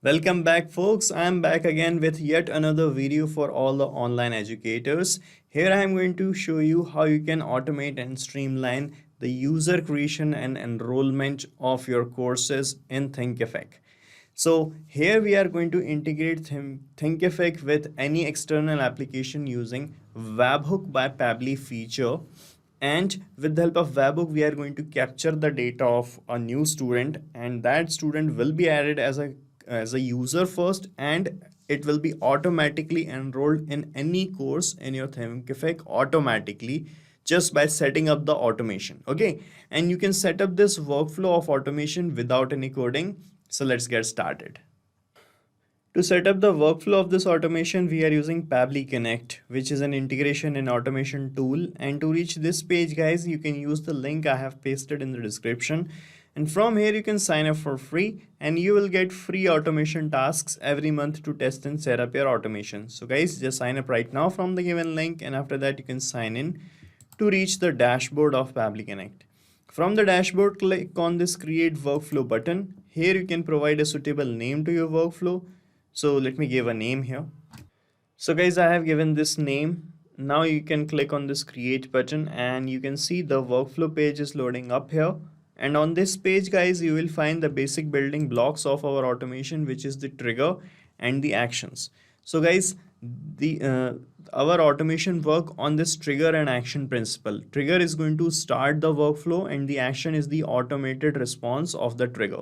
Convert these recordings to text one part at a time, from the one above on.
Welcome back, folks. I'm back again with yet another video for all the online educators. Here I am going to show you how you can automate and streamline the user creation and enrollment of your courses in Thinkific. So here we are going to integrate Thinkific with any external application using Webhook by Pabbly feature. And with the help of Webhook, we are going to capture the data of a new student, and that student will be added as a user first, and it will be automatically enrolled in any course in your Thinkific automatically just by setting up the automation. Okay, and you can set up this workflow of automation without any coding. So let's get started. To set up the workflow of this automation, we are using Pabbly Connect, which is an integration and automation tool. And to reach this page, guys, you can use the link I have pasted in the description. And from here, you can sign up for free and you will get free automation tasks every month to test and set up your automation. So guys, just sign up right now from the given link, and after that, you can sign in to reach the dashboard of Pabbly Connect. From the dashboard, click on this Create Workflow button. Here you can provide a suitable name to your workflow. So let me give a name here. So guys, I have given this name. Now you can click on this Create button and you can see the workflow page is loading up here. And on this page, guys, you will find the basic building blocks of our automation, which is the trigger and the actions. So guys, our automation work on this trigger and action principle. Trigger is going to start the workflow and the action is the automated response of the trigger.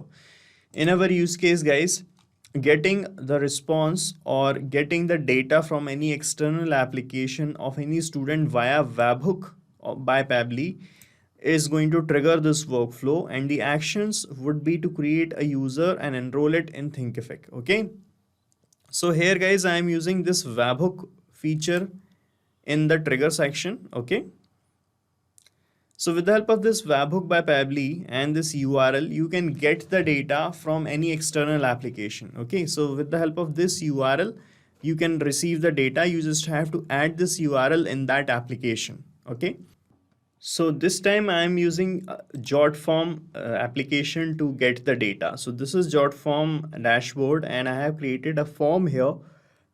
In our use case, guys, getting the response or getting the data from any external application of any student via Webhook by Pabbly is going to trigger this workflow, and the actions would be to create a user and enroll it in Thinkific. Okay, so here, guys, I am using this Webhook feature in the trigger section. Okay, so with the help of this Webhook by Pabbly and this URL, you can get the data from any external application. Okay, so with the help of this URL, you can receive the data. You just have to add this URL in that application. Okay, so this time I am using JotForm application to get the data. So this is JotForm dashboard, and I have created a form here.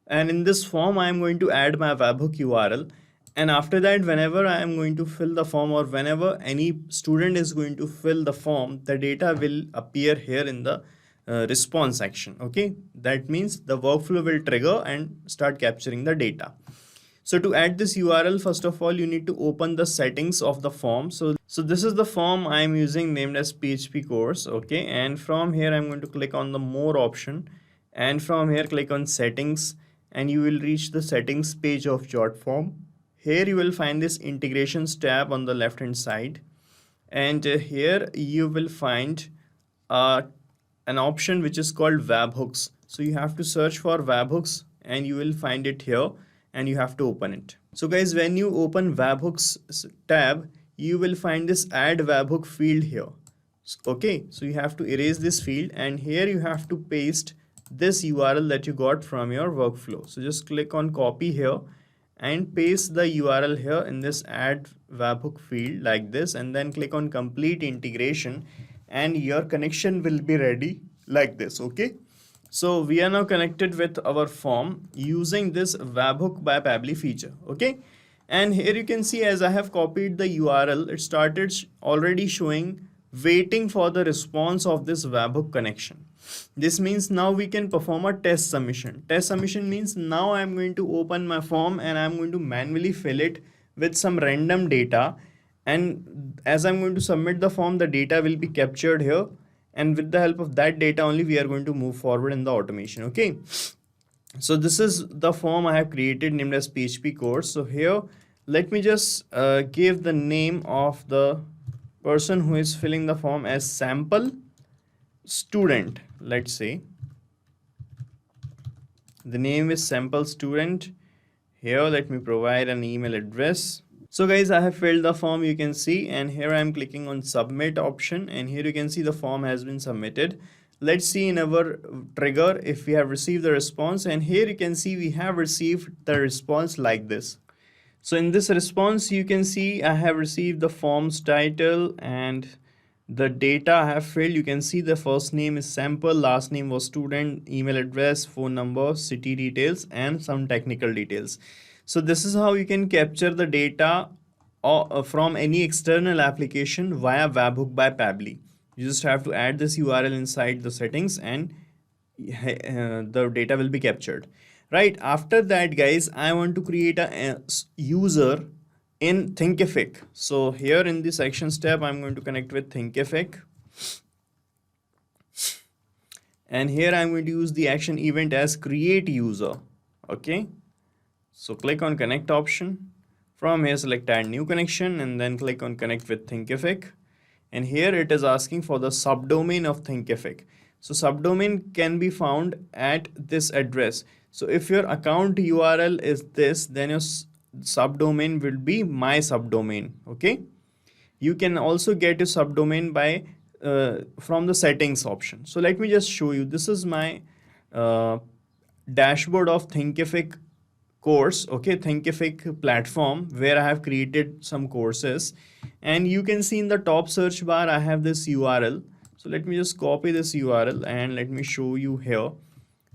And in this form, I am going to add my Webhook URL. And after that, whenever I am going to fill the form or whenever any student is going to fill the form, the data will appear here in the response section. Okay, that means the workflow will trigger and start capturing the data. So to add this URL, first of all, you need to open the settings of the form. So this is the form I am using named as PHP course. Okay, and from here, I'm going to click on the more option, and from here, click on settings, and you will reach the settings page of JotForm. Here you will find this integrations tab on the left hand side, and here you will find an option which is called webhooks. So you have to search for webhooks and you will find it here, and you have to open it. So guys, when you open webhooks tab, you will find this add webhook field here. Okay, so you have to erase this field, and here you have to paste this URL that you got from your workflow. So just click on copy here and paste the URL here in this add webhook field like this, and then click on complete integration, and your connection will be ready like this. Okay, so we are now connected with our form using this Webhook by Pabbly feature. Okay, and here you can see, as I have copied the URL, it started already showing waiting for the response of this Webhook connection. This means now we can perform a test submission. Test submission means now I'm going to open my form and I'm going to manually fill it with some random data. And as I'm going to submit the form, the data will be captured here. And with the help of that data only, we are going to move forward in the automation. Okay. So this is the form I have created named as PHP course. So here, let me just give the name of the person who is filling the form as sample student. Let's say the name is sample student. Here, let me provide an email address. So guys, I have filled the form, you can see, and here I am clicking on submit option, and here you can see the form has been submitted. Let's see in our trigger if we have received the response, and here you can see we have received the response like this. So in this response, you can see I have received the form's title and the data I have filled. You can see the first name is sample, last name was student, email address, phone number, city details, and some technical details. So this is how you can capture the data from any external application via Webhook by Pabbly. You just have to add this URL inside the settings and the data will be captured. Right after that, guys, I want to create a user in Thinkific. So here in the sections tab, I'm going to connect with Thinkific. And here I'm going to use the action event as create user. Okay. So click on connect option. From here, select add new connection and then click on connect with Thinkific. And here it is asking for the subdomain of Thinkific. So subdomain can be found at this address. So if your account URL is this, then your subdomain will be my subdomain. Okay. You can also get a subdomain by from the settings option. So let me just show you. This is my dashboard of Thinkific course. Okay, Thinkific platform where I have created some courses, and you can see in the top search bar I have this URL. So let me just copy this URL and let me show you here.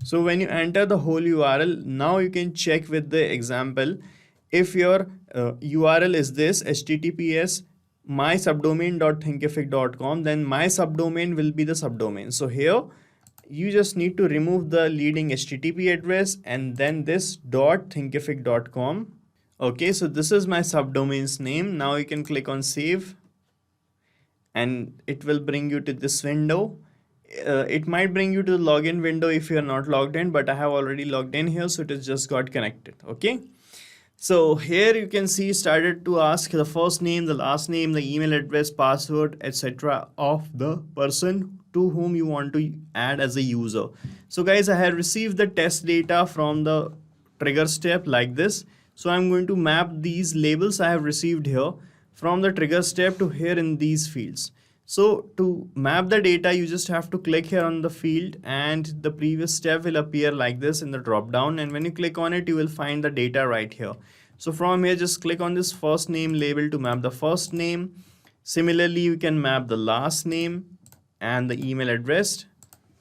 So when you enter the whole URL, now you can check with the example. If your URL is this https mysubdomain.thinkific.com, then my subdomain will be the subdomain. So here you just need to remove the leading HTTP address and then this .thinkific.com. Okay, so this is my subdomain's name. Now you can click on save and it will bring you to this window. It might bring you to the login window if you are not logged in, but I have already logged in here, so it has just got connected. Okay. So here you can see started to ask the first name, the last name, the email address, password, etc. of the person to whom you want to add as a user. So guys, I have received the test data from the trigger step like this. So I'm going to map these labels I have received here from the trigger step to here in these fields. So to map the data, you just have to click here on the field and the previous step will appear like this in the drop down. And when you click on it, you will find the data right here. So from here, just click on this first name label to map the first name. Similarly, you can map the last name and the email address.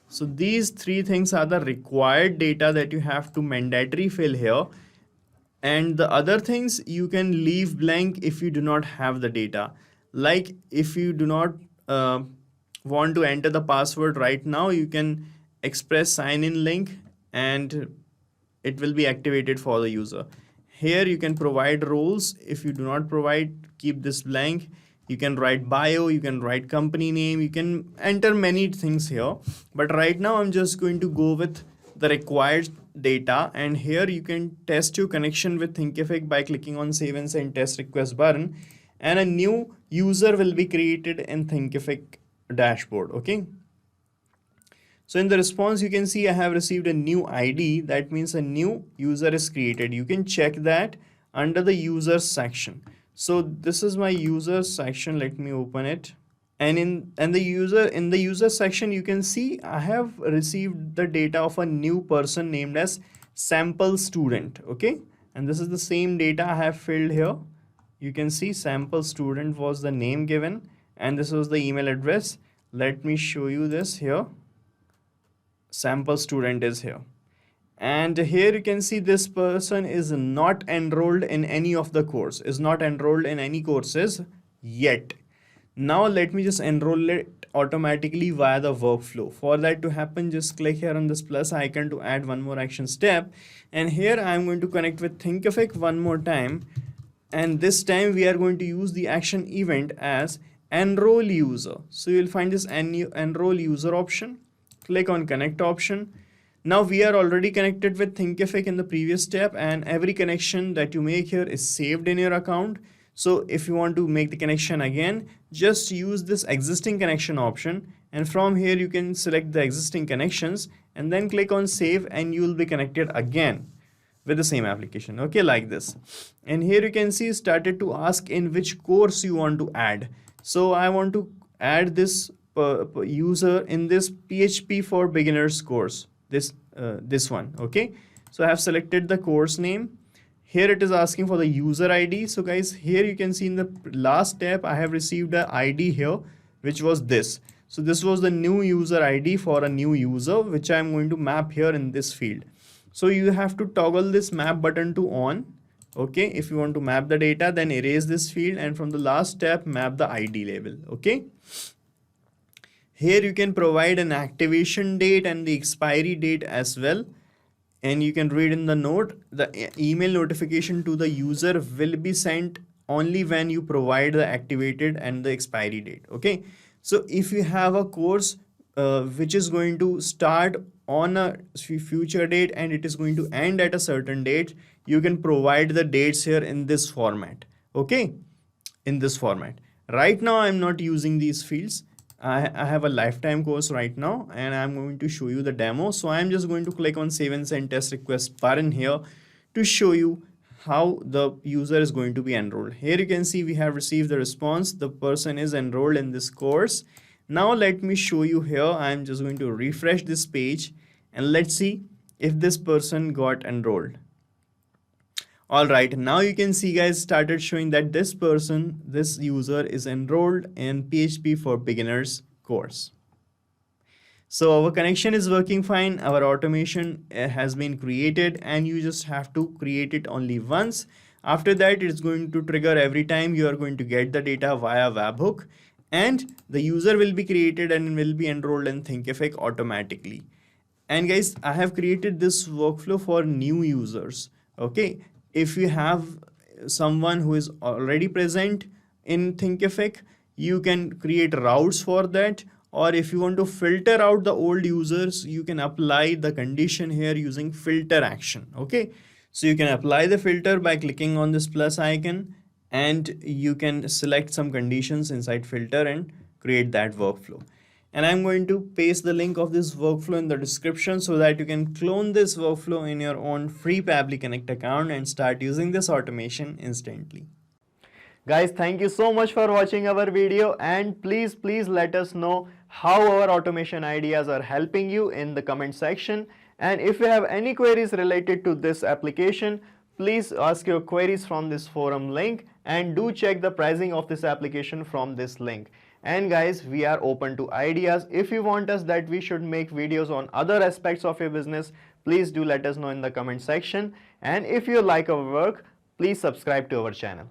So these three things are the required data that you have to mandatory fill here. And the other things you can leave blank if you do not have the data. Like if you do not want to enter the password right now, you can express sign in link and it will be activated for the user. Here you can provide roles. If you do not provide, keep this blank. You can write bio, you can write company name, you can enter many things here. But right now I'm just going to go with the required data, and here you can test your connection with Thinkific by clicking on save and send test request button, and a new user will be created in Thinkific dashboard. Okay. So in the response, you can see I have received a new ID. That means a new user is created. You can check that under the users section. So this is my users section. Let me open it. And in the user section, you can see I have received the data of a new person named as sample student. Okay. And this is the same data I have filled here. You can see sample student was the name given and this was the email address. Let me show you this here. Sample student is here. And here you can see this person is not enrolled in any of the course, is not enrolled in any courses yet. Now let me just enroll it automatically via the workflow. For that to happen, just click here on this plus icon to add one more action step. And here I'm going to connect with Thinkific one more time. And this time we are going to use the action event as enroll user. So you'll find this enroll user option. Click on connect option. Now we are already connected with Thinkific in the previous step, and every connection that you make here is saved in your account. So if you want to make the connection again, just use this existing connection option, and from here you can select the existing connections and then click on save and you will be connected again with the same application. Okay, like this. And here you can see started to ask in which course you want to add. So I want to add this user in this PHP for beginners course, this one. Okay, so I have selected the course name. Here it is asking for the user ID. So guys, here you can see in the last step I have received a ID here which was this. So this was the new user ID for a new user, which I'm going to map here in this field. So you have to toggle this map button to on. Okay, if you want to map the data, then erase this field, and from the last step, map the ID label. Okay. Here you can provide an activation date and the expiry date as well. And you can read in the note, the email notification to the user will be sent only when you provide the activated and the expiry date. Okay. So if you have a course which is going to start on a future date and it is going to end at a certain date, you can provide the dates here in this format. Okay. In this format. Right now, I'm not using these fields. I have a lifetime course right now and I'm going to show you the demo. So I'm just going to click on save and send test request button here to show you how the user is going to be enrolled. Here you can see we have received the response. The person is enrolled in this course. Now let me show you here. I'm just going to refresh this page and let's see if this person got enrolled. All right, now you can see guys started showing that this user is enrolled in PHP for Beginners course. So our connection is working fine. Our automation has been created and you just have to create it only once. After that, it's going to trigger every time you are going to get the data via Webhook, and the user will be created and will be enrolled in Thinkific automatically. And guys, I have created this workflow for new users. Okay. If you have someone who is already present in Thinkific, you can create routes for that. Or if you want to filter out the old users, you can apply the condition here using filter action. Okay. So you can apply the filter by clicking on this plus icon and you can select some conditions inside filter and create that workflow. And I'm going to paste the link of this workflow in the description so that you can clone this workflow in your own free Pabbly Connect account and start using this automation instantly. Guys, thank you so much for watching our video, and please let us know how our automation ideas are helping you in the comment section. And if you have any queries related to this application, please ask your queries from this forum link, and do check the pricing of this application from this link. And guys, we are open to ideas. If you want us that we should make videos on other aspects of your business, please do let us know in the comment section. And if you like our work, please subscribe to our channel.